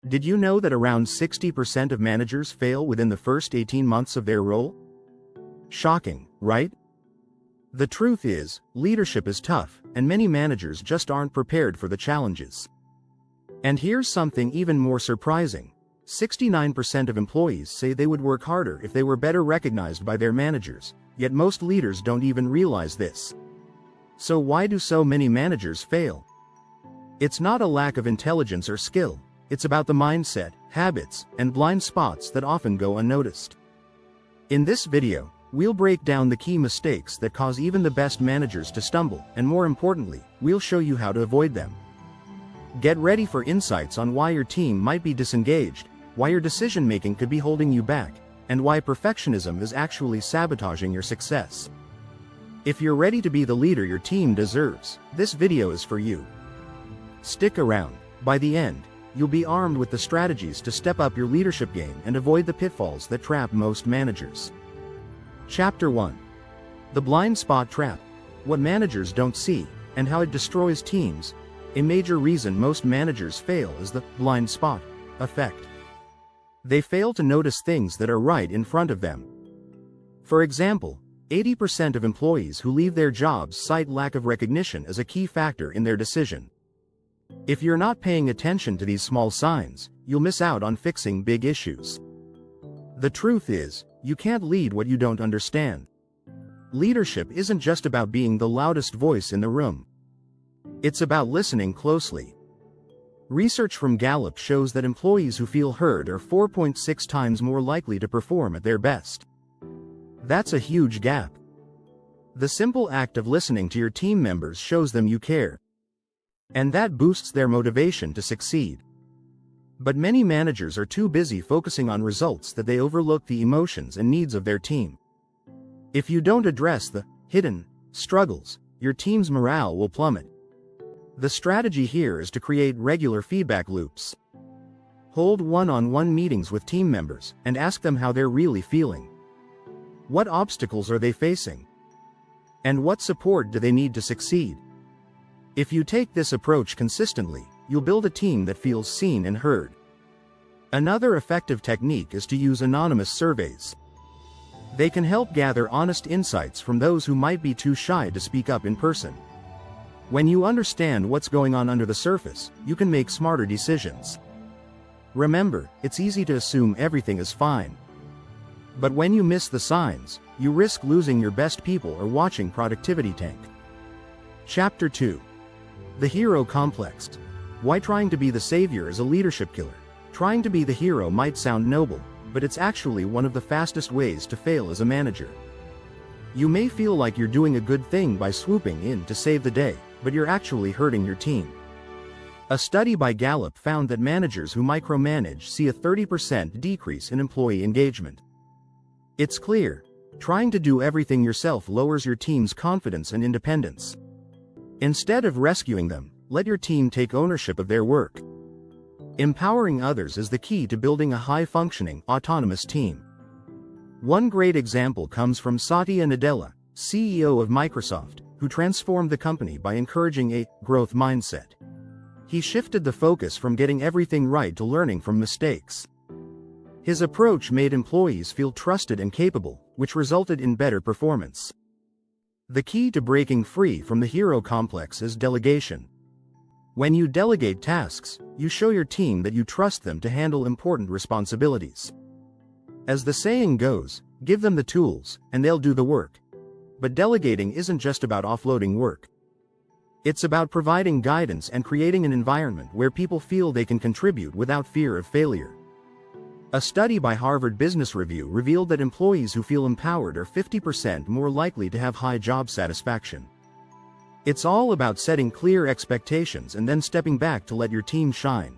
Did you know that around 60% of managers fail within the first 18 months of their role? Shocking, right? The truth is, leadership is tough, and many managers just aren't prepared for the challenges. And here's something even more surprising. 69% of employees say they would work harder if they were better recognized by their managers, yet most leaders don't even realize this. So why do so many managers fail? It's not a lack of intelligence or skill, it's about the mindset, habits, and blind spots that often go unnoticed. In this video, we'll break down the key mistakes that cause even the best managers to stumble, and more importantly, we'll show you how to avoid them. Get ready for insights on why your team might be disengaged, why your decision-making could be holding you back, and why perfectionism is actually sabotaging your success. If you're ready to be the leader your team deserves, this video is for you. Stick around. By the end, you'll be armed with the strategies to step up your leadership game and avoid the pitfalls that trap most managers. Chapter 1. The Blind Spot Trap. What managers don't see, and how it destroys teams. A major reason most managers fail is the blind spot effect. They fail to notice things that are right in front of them. For example, 80% of employees who leave their jobs cite lack of recognition as a key factor in their decision. If you're not paying attention to these small signs, you'll miss out on fixing big issues. The truth is, you can't lead what you don't understand. Leadership isn't just about being the loudest voice in the room. It's about listening closely. Research from Gallup shows that employees who feel heard are 4.6 times more likely to perform at their best. That's a huge gap. The simple act of listening to your team members shows them you care. And that boosts their motivation to succeed. But many managers are too busy focusing on results that they overlook the emotions and needs of their team. If you don't address the hidden struggles, your team's morale will plummet. The strategy here is to create regular feedback loops. Hold one-on-one meetings with team members and ask them how they're really feeling. What obstacles are they facing? And what support do they need to succeed? If you take this approach consistently, you'll build a team that feels seen and heard. Another effective technique is to use anonymous surveys. They can help gather honest insights from those who might be too shy to speak up in person. When you understand what's going on under the surface, you can make smarter decisions. Remember, it's easy to assume everything is fine. But when you miss the signs, you risk losing your best people or watching productivity tank. Chapter 2. The Hero Complex. Why trying to be the savior is a leadership killer. Trying to be the hero might sound noble, but it's actually one of the fastest ways to fail as a manager. You may feel like you're doing a good thing by swooping in to save the day, but you're actually hurting your team. A study by Gallup found that managers who micromanage see a 30% decrease in employee engagement. It's clear, trying to do everything yourself lowers your team's confidence and independence. Instead of rescuing them, let your team take ownership of their work. Empowering others is the key to building a high-functioning, autonomous team. One great example comes from Satya Nadella, CEO of Microsoft, who transformed the company by encouraging a growth mindset. He shifted the focus from getting everything right to learning from mistakes. His approach made employees feel trusted and capable, which resulted in better performance. The key to breaking free from the hero complex is delegation. When you delegate tasks, you show your team that you trust them to handle important responsibilities. As the saying goes, give them the tools, and they'll do the work. But delegating isn't just about offloading work. It's about providing guidance and creating an environment where people feel they can contribute without fear of failure. A study by Harvard Business Review revealed that employees who feel empowered are 50% more likely to have high job satisfaction. It's all about setting clear expectations and then stepping back to let your team shine.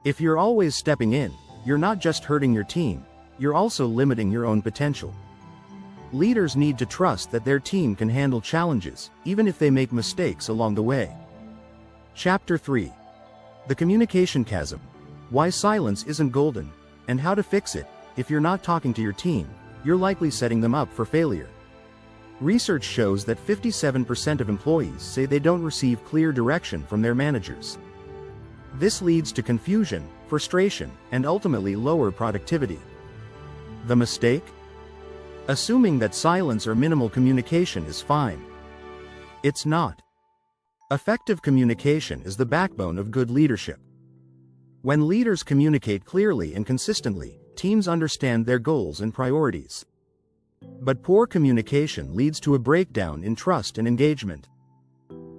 If you're always stepping in, you're not just hurting your team, you're also limiting your own potential. Leaders need to trust that their team can handle challenges, even if they make mistakes along the way. Chapter 3. The Communication Chasm. Why silence isn't golden, and how to fix it. If you're not talking to your team, you're likely setting them up for failure. Research shows that 57% of employees say they don't receive clear direction from their managers. This leads to confusion, frustration, and ultimately lower productivity. The mistake? Assuming that silence or minimal communication is fine. It's not. Effective communication is the backbone of good leadership. When leaders communicate clearly and consistently, teams understand their goals and priorities. But poor communication leads to a breakdown in trust and engagement.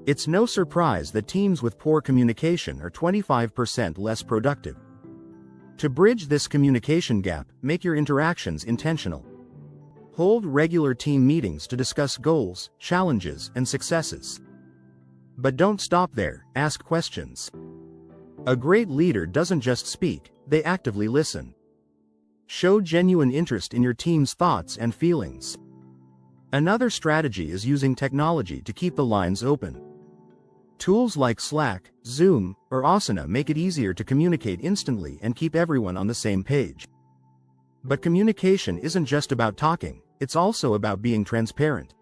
It's no surprise that teams with poor communication are 25% less productive. To bridge this communication gap, make your interactions intentional. Hold regular team meetings to discuss goals, challenges, and successes. But don't stop there, ask questions. A great leader doesn't just speak, they actively listen. Show genuine interest in your team's thoughts and feelings. Another strategy is using technology to keep the lines open. Tools like Slack, Zoom, or Asana make it easier to communicate instantly and keep everyone on the same page. But communication isn't just about talking, it's also about being transparent.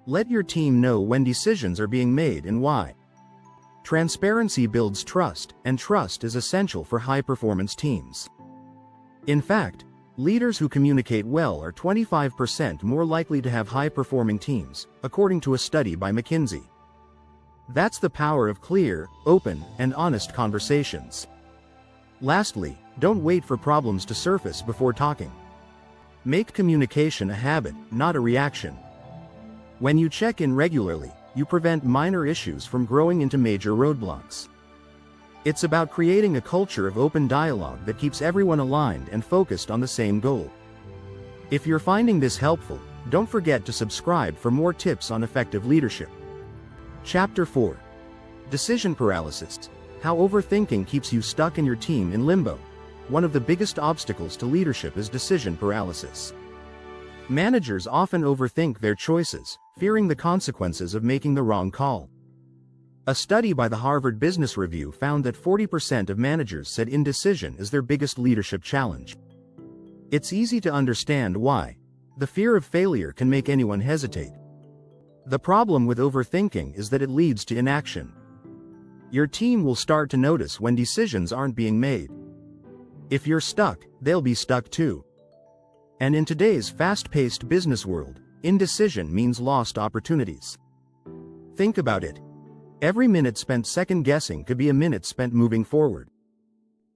Let your team know when decisions are being made and why. Transparency builds trust, and trust is essential for high-performance teams. In fact, leaders who communicate well are 25% more likely to have high-performing teams, according to a study by McKinsey. That's the power of clear, open, and honest conversations. Lastly, don't wait for problems to surface before talking. Make communication a habit, not a reaction. When you check in regularly, you prevent minor issues from growing into major roadblocks. It's about creating a culture of open dialogue that keeps everyone aligned and focused on the same goal. If you're finding this helpful, don't forget to subscribe for more tips on effective leadership. Chapter 4. Decision Paralysis. How overthinking keeps you stuck in your team in limbo. One of the biggest obstacles to leadership is decision paralysis. Managers often overthink their choices, fearing the consequences of making the wrong call. A study by the Harvard Business Review found that 40% of managers said indecision is their biggest leadership challenge. It's easy to understand why. The fear of failure can make anyone hesitate. The problem with overthinking is that it leads to inaction. Your team will start to notice when decisions aren't being made. If you're stuck, they'll be stuck too. And in today's fast-paced business world, indecision means lost opportunities. Think about it. Every minute spent second-guessing could be a minute spent moving forward.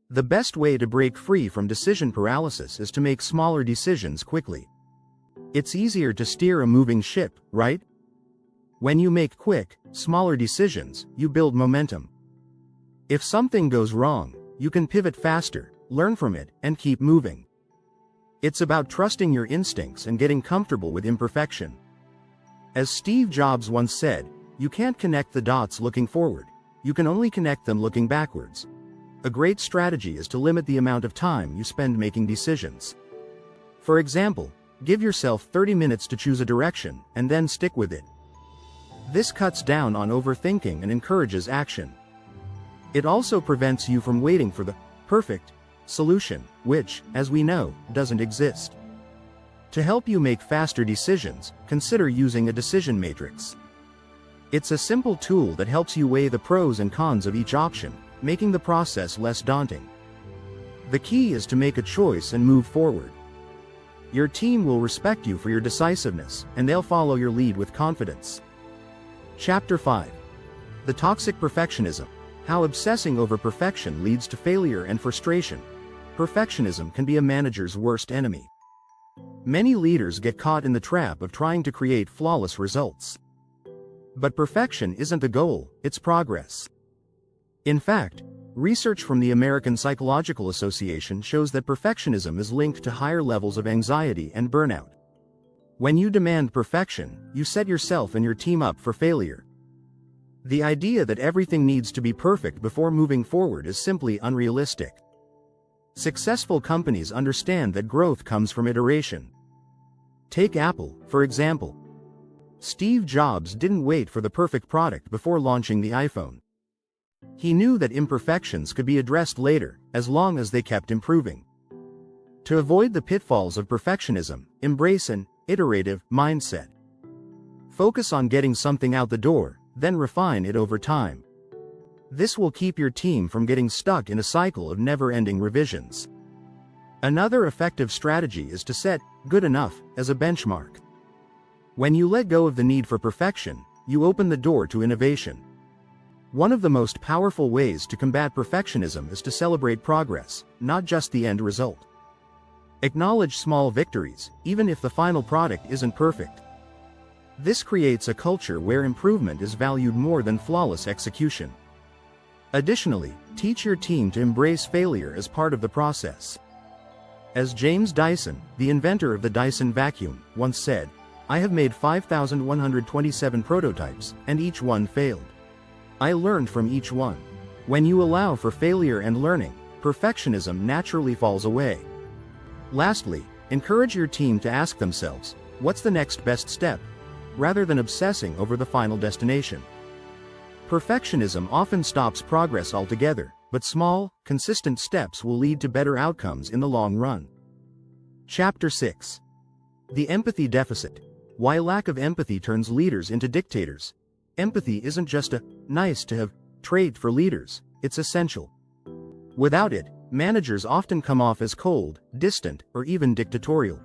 The best way to break free from decision paralysis is to make smaller decisions quickly. It's easier to steer a moving ship, right? When you make quick, smaller decisions, you build momentum. If something goes wrong, you can pivot faster, learn from it, and keep moving. It's about trusting your instincts and getting comfortable with imperfection. As Steve Jobs once said, you can't connect the dots looking forward, you can only connect them looking backwards. A great strategy is to limit the amount of time you spend making decisions. For example, give yourself 30 minutes to choose a direction, and then stick with it. This cuts down on overthinking and encourages action. It also prevents you from waiting for the perfect solution, which, as we know, doesn't exist. To help you make faster decisions, consider using a decision matrix. It's a simple tool that helps you weigh the pros and cons of each option, making the process less daunting. The key is to make a choice and move forward. Your team will respect you for your decisiveness, and they'll follow your lead with confidence. Chapter 5. The Toxic Perfectionism. How obsessing over perfection leads to failure and frustration. Perfectionism can be a manager's worst enemy. Many leaders get caught in the trap of trying to create flawless results. But perfection isn't the goal, it's progress. In fact, research from the American Psychological Association shows that perfectionism is linked to higher levels of anxiety and burnout. When you demand perfection, you set yourself and your team up for failure. The idea that everything needs to be perfect before moving forward is simply unrealistic. Successful companies understand that growth comes from iteration. Take Apple, for example. Steve Jobs didn't wait for the perfect product before launching the iPhone. He knew that imperfections could be addressed later, as long as they kept improving. To avoid the pitfalls of perfectionism, embrace an iterative mindset. Focus on getting something out the door, then refine it over time. This will keep your team from getting stuck in a cycle of never-ending revisions. Another effective strategy is to set good enough as a benchmark. When you let go of the need for perfection, you open the door to innovation. One of the most powerful ways to combat perfectionism is to celebrate progress, not just the end result. Acknowledge small victories, even if the final product isn't perfect. This creates a culture where improvement is valued more than flawless execution. Additionally, teach your team to embrace failure as part of the process. As James Dyson, the inventor of the Dyson vacuum, once said, "I have made 5,127 prototypes, and each one failed. I learned from each one." When you allow for failure and learning, perfectionism naturally falls away. Lastly, encourage your team to ask themselves, what's the next best step, rather than obsessing over the final destination. Perfectionism often stops progress altogether, but small, consistent steps will lead to better outcomes in the long run. Chapter 6. The Empathy Deficit. Why lack of empathy turns leaders into dictators. Empathy isn't just a nice-to-have trait for leaders, it's essential. Without it, managers often come off as cold, distant, or even dictatorial.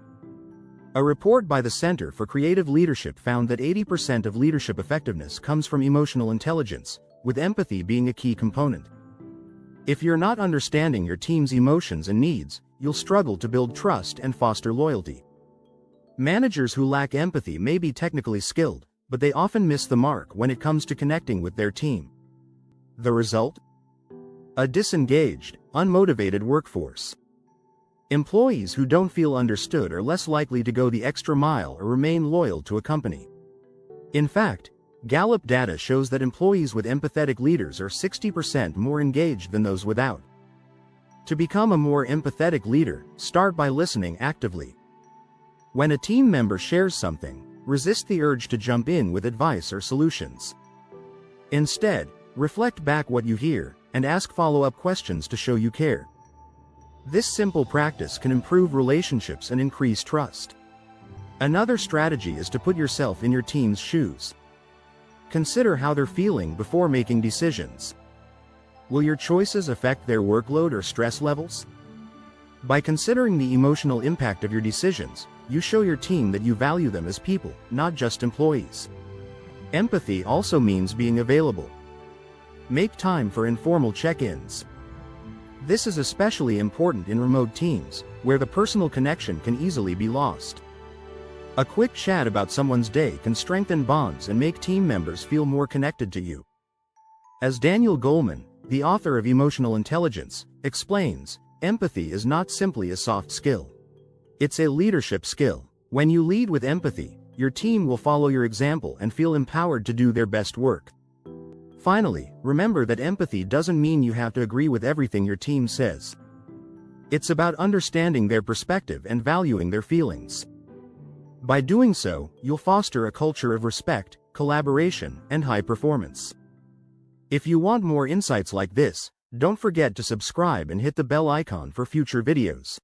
A report by the Center for Creative Leadership found that 80% of leadership effectiveness comes from emotional intelligence, with empathy being a key component. If you're not understanding your team's emotions and needs, you'll struggle to build trust and foster loyalty. Managers who lack empathy may be technically skilled, but they often miss the mark when it comes to connecting with their team. The result? A disengaged, unmotivated workforce. Employees who don't feel understood are less likely to go the extra mile or remain loyal to a company. In fact, Gallup data shows that employees with empathetic leaders are 60% more engaged than those without. To become a more empathetic leader, start by listening actively. When a team member shares something, resist the urge to jump in with advice or solutions. Instead, reflect back what you hear, and ask follow-up questions to show you care. This simple practice can improve relationships and increase trust. Another strategy is to put yourself in your team's shoes. Consider how they're feeling before making decisions. Will your choices affect their workload or stress levels? By considering the emotional impact of your decisions, you show your team that you value them as people, not just employees. Empathy also means being available. Make time for informal check-ins. This is especially important in remote teams, where the personal connection can easily be lost. A quick chat about someone's day can strengthen bonds and make team members feel more connected to you. As Daniel Goleman, the author of Emotional Intelligence, explains, empathy is not simply a soft skill. It's a leadership skill. When you lead with empathy, your team will follow your example and feel empowered to do their best work. Finally, remember that empathy doesn't mean you have to agree with everything your team says. It's about understanding their perspective and valuing their feelings. By doing so, you'll foster a culture of respect, collaboration, and high performance. If you want more insights like this, don't forget to subscribe and hit the bell icon for future videos.